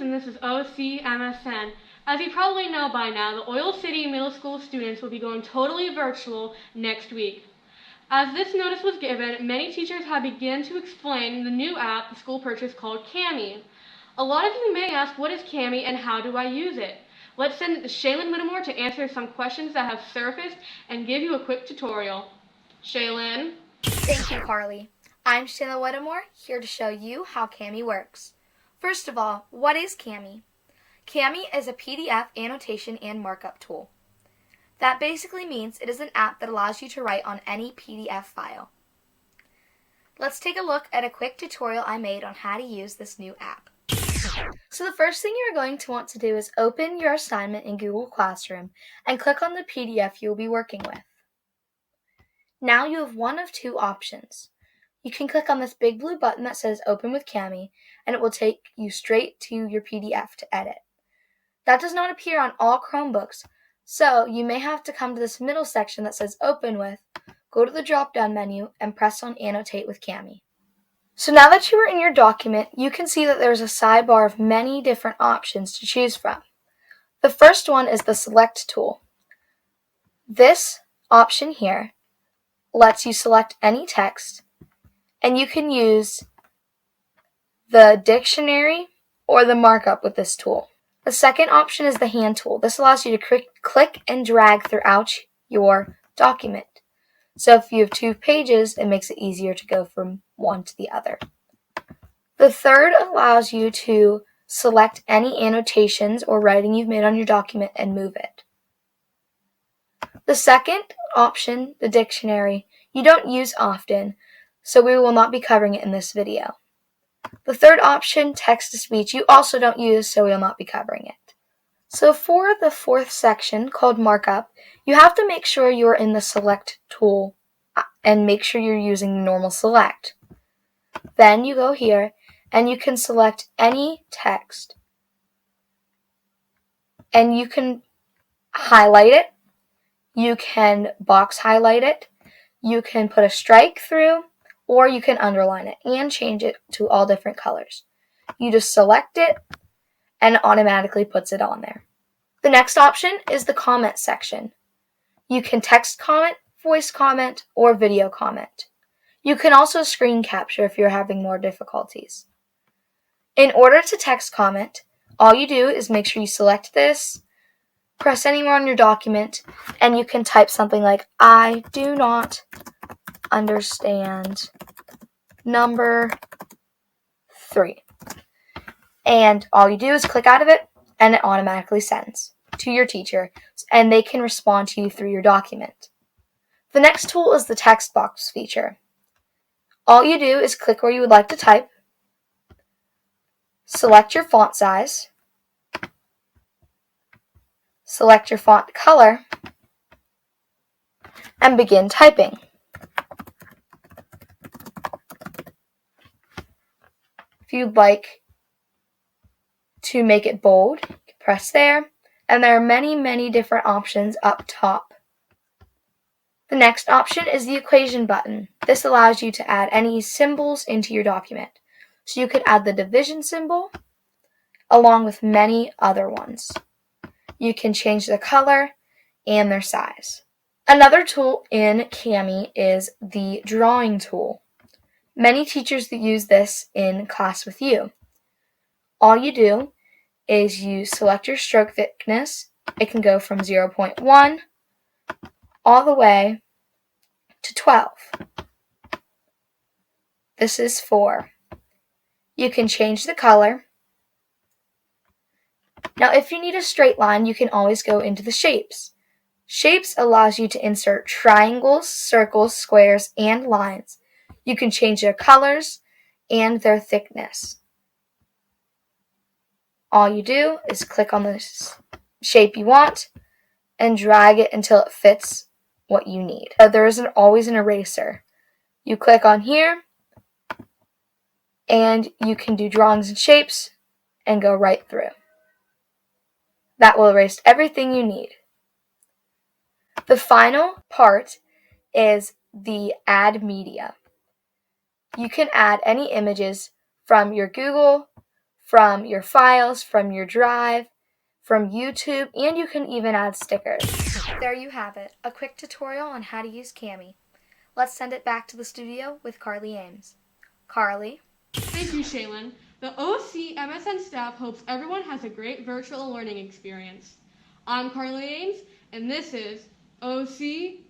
students, and this is OCmsn. As you probably know by now, the Oil City Middle School students will be going totally virtual next week. As this notice was given, many teachers have begun to explain the new app the school purchased called Cami. A lot of you may ask, what is Cami and how do I use it? Let's send it to Shaylin Whittemore to answer some questions that have surfaced and give you a quick tutorial. Shaylin. Thank you, Carly. I'm Shaylin Whittemore, here to show you how Cami works. First of all, what is Cami? Cami is a PDF annotation and markup tool. That basically means it is an app that allows you to write on any PDF file. Let's take a look at a quick tutorial I made on how to use this new app. So the first thing you're going to want to do is open your assignment in Google Classroom and click on the PDF you will be working with. Now you have one of two options. You can click on this big blue button that says Open with Cami, and it will take you straight to your PDF to edit. That does not appear on all Chromebooks, so you may have to come to this middle section that says Open with, go to the drop-down menu, and press on Annotate with Cami. So now that you are in your document, you can see that there's a sidebar of many different options to choose from. The first one is the Select tool. This option here lets you select any text, and you can use the dictionary or the markup with this tool. The second option is the hand tool. This allows you to click and drag throughout your document. So if you have 2 pages, it makes it easier to go from one to the other. The third allows you to select any annotations or writing you've made on your document and move it. The second option, the dictionary, you don't use often, so we will not be covering it in this video. The third option, text-to-speech, you also don't use, so we will not be covering it. So for the fourth section, called Markup, you have to make sure you're in the Select tool and make sure you're using normal select. Then you go here and you can select any text. And you can highlight it, you can box highlight it, you can put a strike through, or you can underline it and change it to all different colors. You just select it and it automatically puts it on there. The next option is the comment section. You can text comment, voice comment, or video comment. You can also screen capture if you're having more difficulties. In order to text comment, all you do is make sure you select this, press anywhere on your document, and you can type something like, I do not understand number 3. And all you do is click out of it, and it automatically sends to your teacher, and they can respond to you through your document. The next tool is the text box feature. All you do is click where you would like to type, select your font size, select your font color, and begin typing. If you'd like to make it bold, press there, and there are many different options up top. The next option is the equation button. This allows you to add any symbols into your document. So you could add the division symbol along with many other ones. You can change the color and their size. Another tool in Cami is the drawing tool. Many teachers use this in class with you. All you do is you select your stroke thickness. It can go from 0.1 all the way to 12. This is 4. You can change the color. Now if you need a straight line, you can always go into the shapes. Shapes allows you to insert triangles, circles, squares, and lines. You can change their colors and their thickness. All you do is click on the shape you want and drag it until it fits what you need. There isn't always an eraser. You click on here and you can do drawings and shapes and go right through. That will erase everything you need. The final part is the Add Media. You can add any images from your Google, from your files, from your drive, from YouTube, and you can even add stickers. There you have it, a quick tutorial on how to use Cami. Let's send it back to the studio with Carly Ames. Carly? Thank you, Shaylin. The OCmsn staff hopes everyone has a great virtual learning experience. I'm Carly Ames, and this is OCmsn.